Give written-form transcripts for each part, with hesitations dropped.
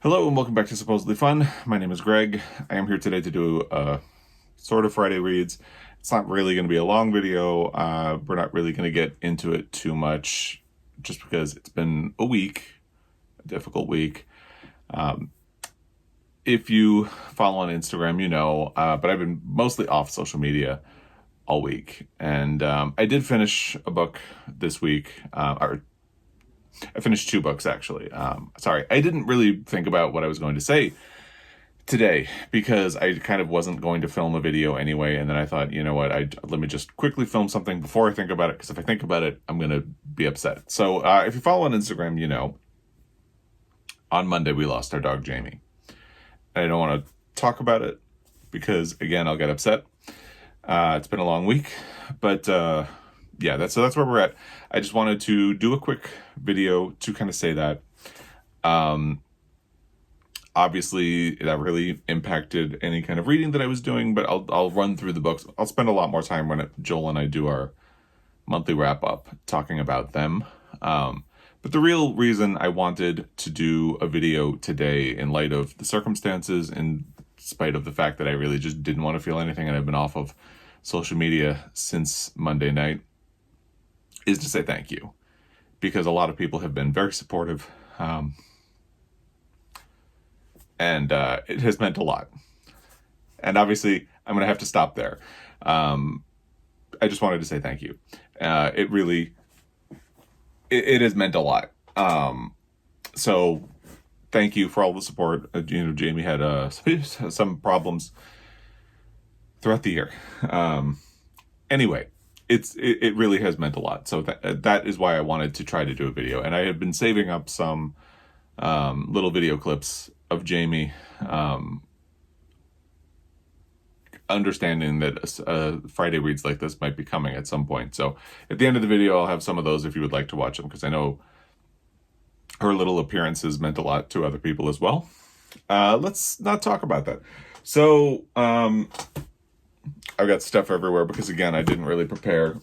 Hello and welcome back to Supposedly Fun. My name is Greg. I am here today to do a sort of Friday reads. It's not really going to be a long video. We're not really going to get into it too much just because it's been a difficult week. If you follow on Instagram, you know, but I've been mostly off social media all week. And I did finish a book this week, or I finished two books actually. Sorry, I didn't really think about what I was going to say today because I kind of wasn't going to film a video anyway. And then I thought, you know what, let me just quickly film something before I think about it, because if I think about it, I'm going to be upset. So if you follow on Instagram, you know, on Monday we lost our dog Jamie. And I don't want to talk about it because, again, I'll get upset. It's been a long week, but yeah, that's where we're at. I just wanted to do a quick video to kind of say that. Obviously, that really impacted any kind of reading that I was doing, but I'll run through the books. I'll spend a lot more time when Joel and I do our monthly wrap-up talking about them. But the real reason I wanted to do a video today, in light of the circumstances, in spite of the fact that I really just didn't want to feel anything and I've been off of social media since Monday night, is to say thank you. Because a lot of people have been very supportive. And it has meant a lot. And obviously, I'm going to have to stop there. I just wanted to say thank you. It really... It has meant a lot. So thank you for all the support. Jamie had some problems throughout the year. Anyway, it really has meant a lot. So that is why I wanted to try to do a video. And I had been saving up some little video clips of Jamie, understanding that Friday reads like this might be coming at some point. So at the end of the video, I'll have some of those if you would like to watch them, because I know her little appearances meant a lot to other people as well. Let's not talk about that. So I've got stuff everywhere because, again, I didn't really prepare.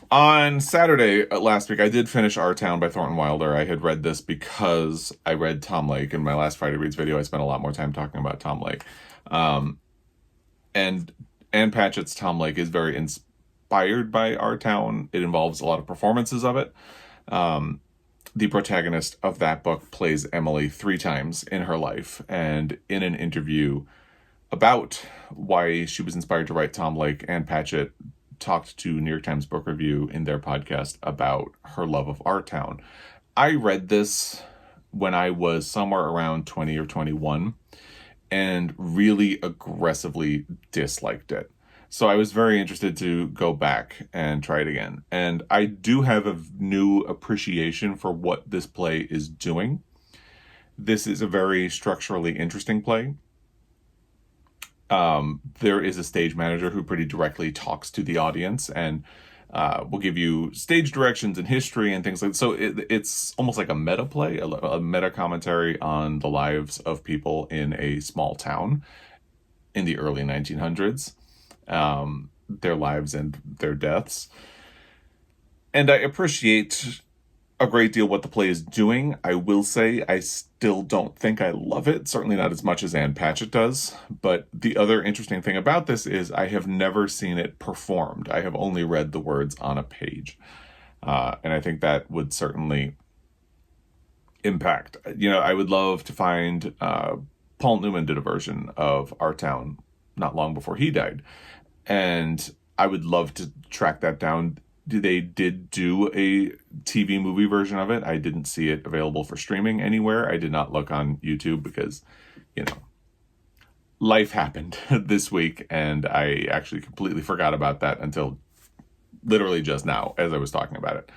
On Saturday last week, I did finish Our Town by Thornton Wilder. I had read this because I read Tom Lake. In my last Friday Reads video, I spent a lot more time talking about Tom Lake. And Ann Patchett's Tom Lake is very inspired by Our Town. It involves a lot of performances of it. The protagonist of that book plays Emily 3 times in her life. And in an interview about why she was inspired to write Tom Lake, Ann Patchett talked to New York Times Book Review in their podcast about her love of Our Town. I read this when I was somewhere around 20 or 21 and really aggressively disliked it. So I was very interested to go back and try it again. And I do have a new appreciation for what this play is doing. This is a very structurally interesting play. There is a stage manager who pretty directly talks to the audience and will give you stage directions and history and things like that. So it's almost like a meta play, a meta commentary on the lives of people in a small town in the early 1900s, their lives and their deaths. And I appreciate a great deal what the play is doing. I will say I still don't think I love it, certainly not as much as Ann Patchett does. But the other interesting thing about this is I have never seen it performed. I have only read the words on a page. And I think that would certainly impact. You know, I would love to find... Paul Newman did a version of Our Town not long before he died. And I would love to track that down. They did do a TV movie version of it. I didn't see it available for streaming anywhere. I did not look on YouTube because, you know, life happened this week, and I actually completely forgot about that until literally just now as I was talking about it.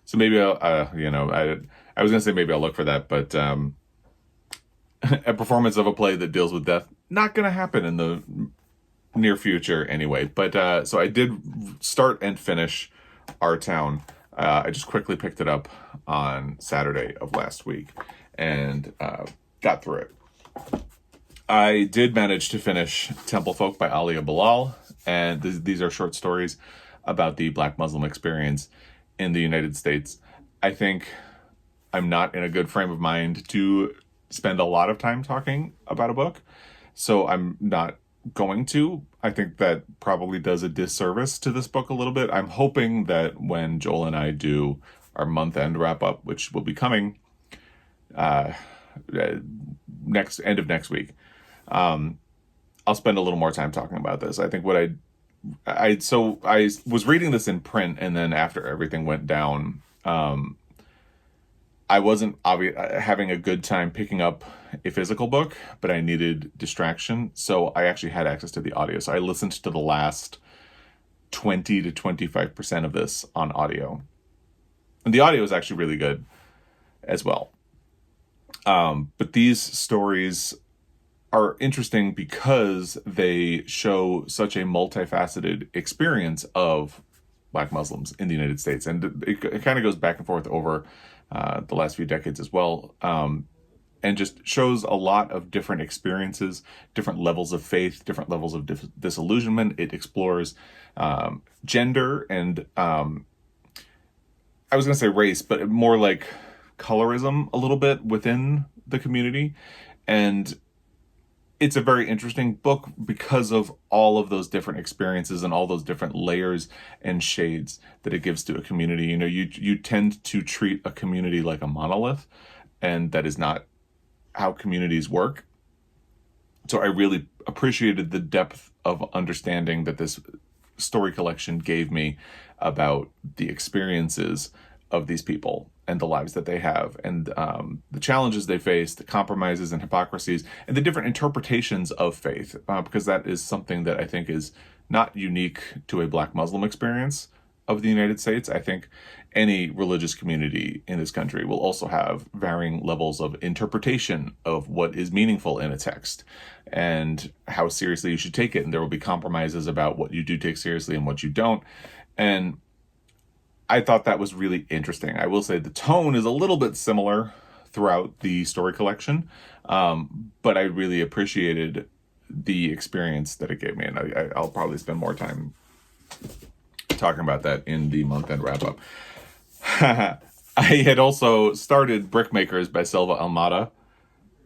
So maybe I'll, you know, I was going to say maybe I'll look for that, but a performance of a play that deals with death, not going to happen in the near future anyway. But so I did start and finish Our Town. I just quickly picked it up on Saturday of last week and got through it. I did manage to finish Temple Folk by Aaliyah Bilal, and these are short stories about the Black Muslim experience in the United States. I think I'm not in a good frame of mind to spend a lot of time talking about a book, so I'm not going to. I think that probably does a disservice to this book a little bit. I'm hoping that when Joel and I do our month-end wrap-up, which will be coming next end of next week, I'll spend a little more time talking about this. I think what I was reading this in print, and then after everything went down, I wasn't having a good time picking up a physical book, but I needed distraction, so I actually had access to the audio. So I listened to the last 20 to 25% of this on audio, and the audio is actually really good as well. But these stories are interesting because they show such a multifaceted experience of Black Muslims in the United States. And it kind of goes back and forth over the last few decades as well, and just shows a lot of different experiences, different levels of faith, different levels of disillusionment. It explores gender and, I was going to say race, but more like colorism a little bit within the community. And it's a very interesting book because of all of those different experiences and all those different layers and shades that it gives to a community. You know, you tend to treat a community like a monolith, and that is not how communities work. So I really appreciated the depth of understanding that this story collection gave me about the experiences of these people and the lives that they have, and the challenges they face, the compromises and hypocrisies, and the different interpretations of faith, because that is something that I think is not unique to a Black Muslim experience of the United States. I think any religious community in this country will also have varying levels of interpretation of what is meaningful in a text and how seriously you should take it, and there will be compromises about what you do take seriously and what you don't. And I thought that was really interesting. I will say the tone is a little bit similar throughout the story collection, but I really appreciated the experience that it gave me, and I'll probably spend more time talking about that in the month-end wrap-up. I had also started Brickmakers by Selva Almada,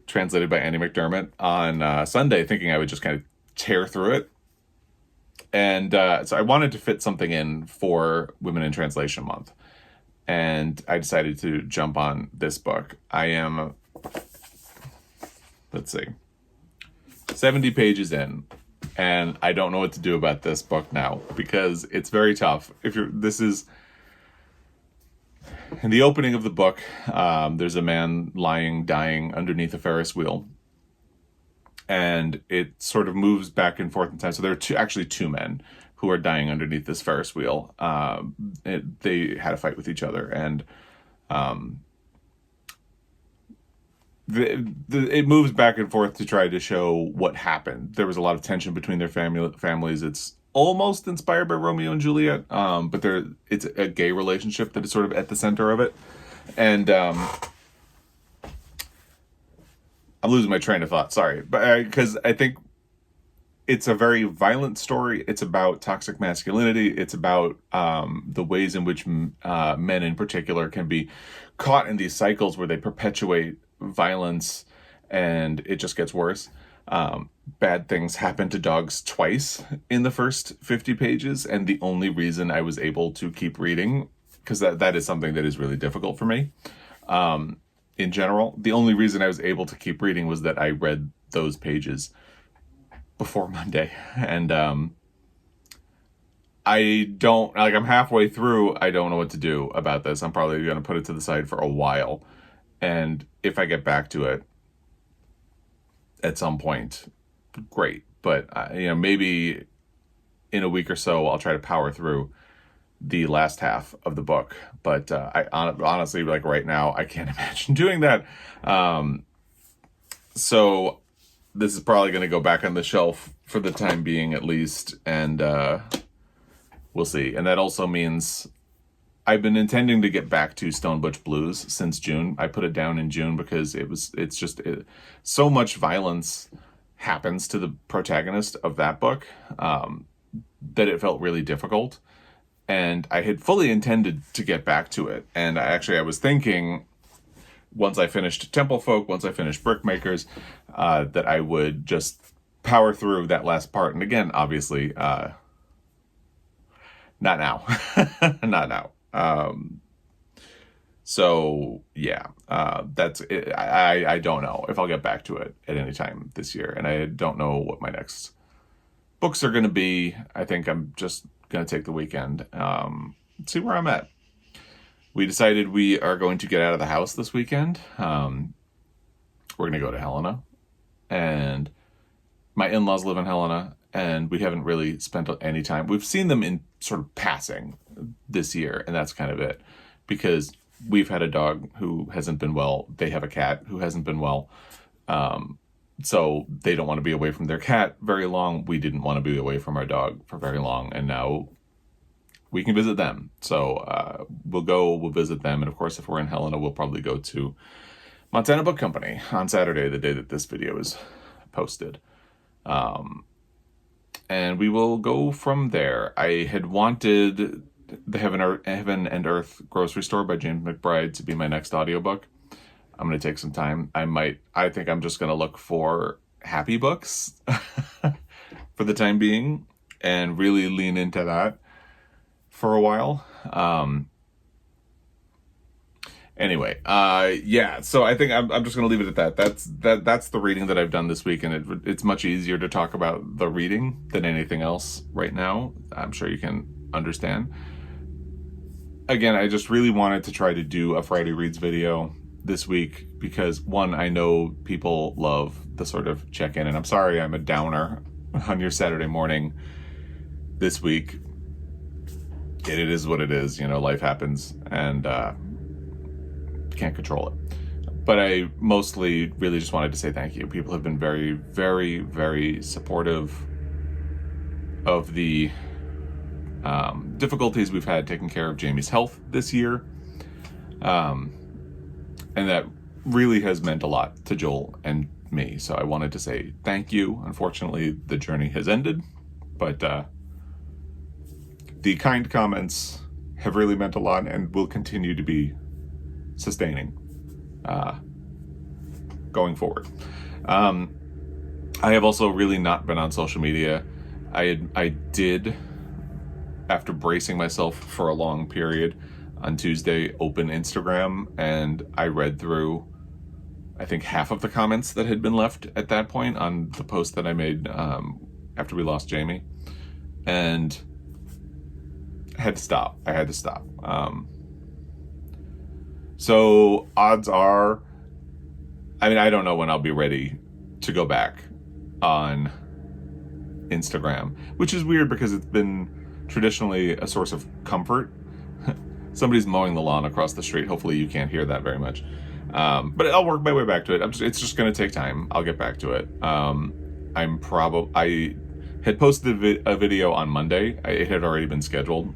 translated by Andy McDermott, on Sunday, thinking I would just kind of tear through it. And so I wanted to fit something in for Women in Translation Month. And I decided to jump on this book. I am, let's see, 70 pages in. And I don't know what to do about this book now, because it's very tough. This is, in the opening of the book, there's a man dying underneath a Ferris wheel. And it sort of moves back and forth in time. So there are actually two men who are dying underneath this Ferris wheel. They had a fight with each other, and it moves back and forth to try to show what happened. There was a lot of tension between their families. It's almost inspired by Romeo and Juliet, but it's a gay relationship that is sort of at the center of it. And I'm losing my train of thought, sorry. But because I think it's a very violent story. It's about toxic masculinity. It's about the ways in which men in particular can be caught in these cycles where they perpetuate violence, and it just gets worse. Bad things happen to dogs twice in the first 50 pages, and the only reason I was able to keep reading, because that is something that is really difficult for me, in general, the only reason I was able to keep reading was that I read those pages before Monday. And I'm halfway through. I don't know what to do about this. I'm probably going to put it to the side for a while. And if I get back to it at some point, great. But, maybe in a week or so, I'll try to power through the last half of the book. But I honestly, like right now, I can't imagine doing that. So this is probably going to go back on the shelf for the time being, at least. And we'll see. And that also means I've been intending to get back to Stone Butch Blues since June. I put it down in June because so much violence happens to the protagonist of that book that it felt really difficult. And I had fully intended to get back to it. And I was thinking once I finished Temple Folk, once I finished Brickmakers, that I would just power through that last part. And again, obviously, not now. Not now. So yeah, that's it. I don't know if I'll get back to it at any time this year, and I don't know what my next books are going to be. I think I'm just going to take the weekend, see where I'm at. We decided we are going to get out of the house this weekend. We're going to go to Helena, and my in-laws live in Helena, and we haven't really spent any time. We've seen them in sort of passing this year, and that's kind of it, because we've had a dog who hasn't been well. They have a cat who hasn't been well. So they don't want to be away from their cat very long. We didn't want to be away from our dog for very long. And now we can visit them. So we'll visit them. And of course, if we're in Helena, we'll probably go to Montana Book Company on Saturday, the day that this video is posted. And we will go from there. I had wanted the Heaven and Earth Grocery Store by James McBride to be my next audiobook. I'm going to take some time. I think I'm just going to look for happy books for the time being and really lean into that for a while. Anyway, yeah, so I think I'm just going to leave it at that. That's the reading that I've done this week, and it's much easier to talk about the reading than anything else right now. I'm sure you can understand. Again, I just really wanted to try to do a Friday Reads video this week because, one, I know people love the sort of check-in, and I'm sorry I'm a downer on your Saturday morning this week. It is what it is, life happens, and can't control it. But I mostly really just wanted to say thank you. People have been very, very, very supportive of the difficulties we've had taking care of Jamie's health this year. And that really has meant a lot to Joel and me. So I wanted to say thank you. Unfortunately, the journey has ended, but the kind comments have really meant a lot and will continue to be sustaining going forward. I have also really not been on social media. I did, after bracing myself for a long period, on Tuesday open Instagram, and I read through, I think, half of the comments that had been left at that point on the post that I made after we lost Jamie, and I had to stop. So odds are, I don't know when I'll be ready to go back on Instagram, which is weird because it's been traditionally a source of comfort. Somebody's mowing the lawn across the street. Hopefully you can't hear that very much. But I'll work my way back to it. It's just going to take time. I'll get back to it. I had posted a video on Monday. It had already been scheduled.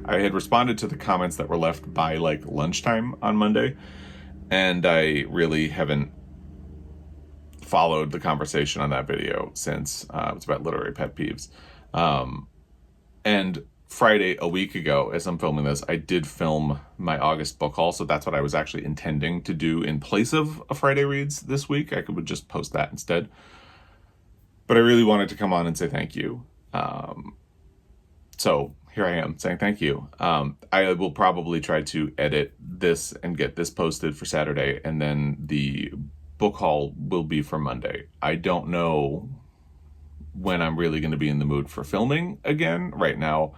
I had responded to the comments that were left by lunchtime on Monday, and I really haven't followed the conversation on that video since. It's about literary pet peeves. And Friday, a week ago, as I'm filming this, I did film my August book haul, so that's what I was actually intending to do in place of a Friday Reads this week. I would just post that instead. But I really wanted to come on and say thank you. So here I am saying thank you. I will probably try to edit this and get this posted for Saturday, and then the book haul will be for Monday. I don't know when I'm really going to be in the mood for filming again right now.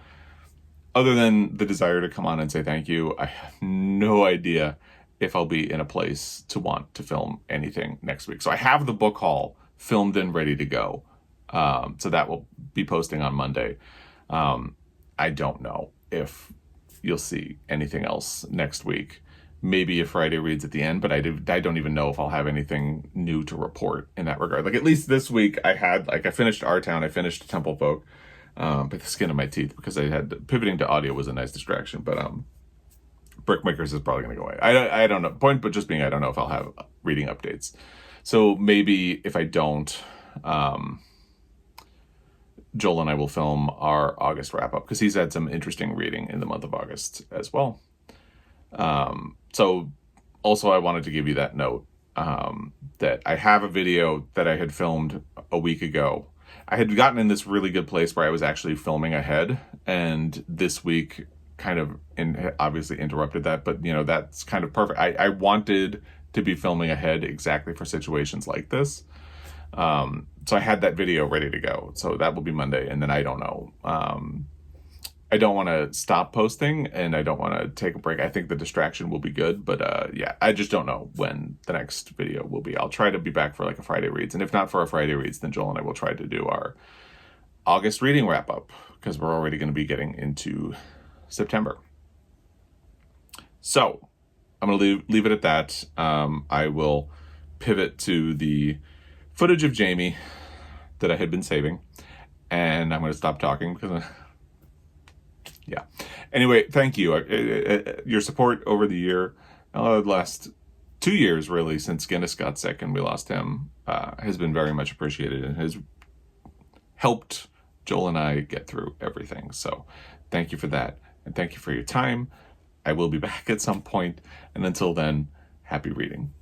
Other than the desire to come on and say thank you, I have no idea if I'll be in a place to want to film anything next week. So I have the book haul filmed and ready to go. So that will be posting on Monday. I don't know if you'll see anything else next week. Maybe a Friday Reads at the end, but I don't even know if I'll have anything new to report in that regard. At least this week I had, I finished Our Town, I finished Temple Folk, by the skin of my teeth, because I had pivoting to audio was a nice distraction. But Brickmakers is probably going to go away. I don't know. Point, but just being, I don't know if I'll have reading updates. So maybe if I don't, Joel and I will film our August wrap up, because he's had some interesting reading in the month of August as well. So also, I wanted to give you that note that I have a video that I had filmed a week ago. I had gotten in this really good place where I was actually filming ahead, and this week kind of obviously interrupted that, but that's kind of perfect. I wanted to be filming ahead exactly for situations like this. So I had that video ready to go. So that will be Monday, and then I don't know. I don't want to stop posting, and I don't want to take a break. I think the distraction will be good, but yeah, I just don't know when the next video will be. I'll try to be back for like a Friday Reads, and if not for a Friday Reads, then Joel and I will try to do our August reading wrap up, because we're already going to be getting into September. So I'm going to leave it at that. I will pivot to the footage of Jamie that I had been saving, and I'm going to stop talking because yeah. Anyway, thank you. Your support over the year, the last 2 years really, since Guinness got sick and we lost him, has been very much appreciated and has helped Joel and I get through everything. So thank you for that, and thank you for your time. I will be back at some point, and until then, happy reading.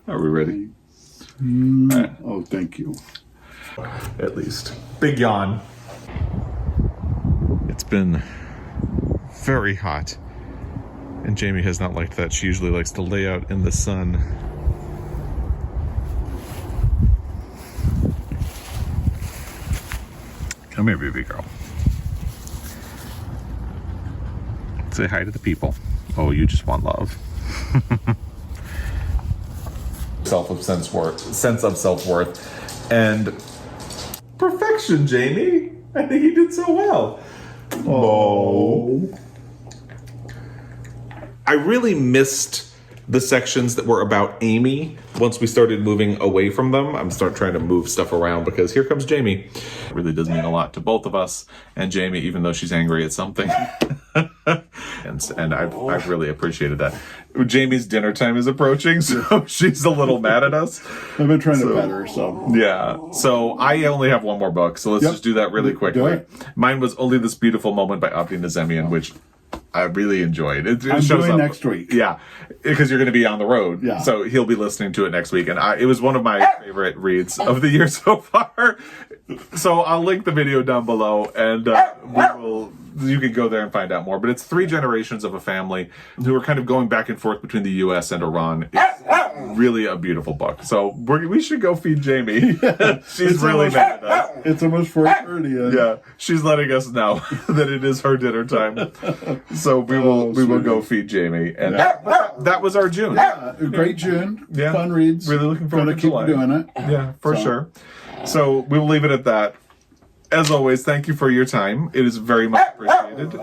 Are we ready? Oh, thank you. At least. Big yawn. It's been very hot, and Jamie has not liked that. She usually likes to lay out in the sun. Come here, baby girl. Say hi to the people. Oh, you just want love. Sense of self-worth and perfection, Jamie. I think he did so well. Oh. I really missed the sections that were about Amy once we started moving away from them. I'm trying to move stuff around because here comes Jamie. It really does mean a lot to both of us and Jamie, even though she's angry at something. and I've really appreciated that. Jamie's dinner time is approaching, so she's a little mad at us. I've been trying to pet her, so. Yeah. So I only have one more book, so let's just do that really quickly. Mine was Only This Beautiful Moment by Abdi Nazemian, which I really enjoyed. It I'm shows doing up next week. Yeah, because you're going to be on the road. Yeah. So he'll be listening to it next week. And it was one of my favorite reads of the year so far. So I'll link the video down below, and you can go there and find out more. But it's 3 generations of a family who are kind of going back and forth between the U.S. and Iran. It's really a beautiful book. So we should go feed Jamie. She's really mad at us. It's almost 4:30. Yeah, she's letting us know that it is her dinner time. So we will go feed Jamie. And that was our June. Yeah, great June. Yeah. Fun reads. Really looking forward to keep July. doing it. Yeah, for sure. So we will leave it at that. As always, thank you for your time. It is very much appreciated.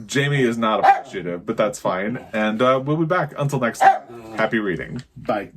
Jamie is not appreciative, but that's fine. And we'll be back. Until next time, happy reading. Bye.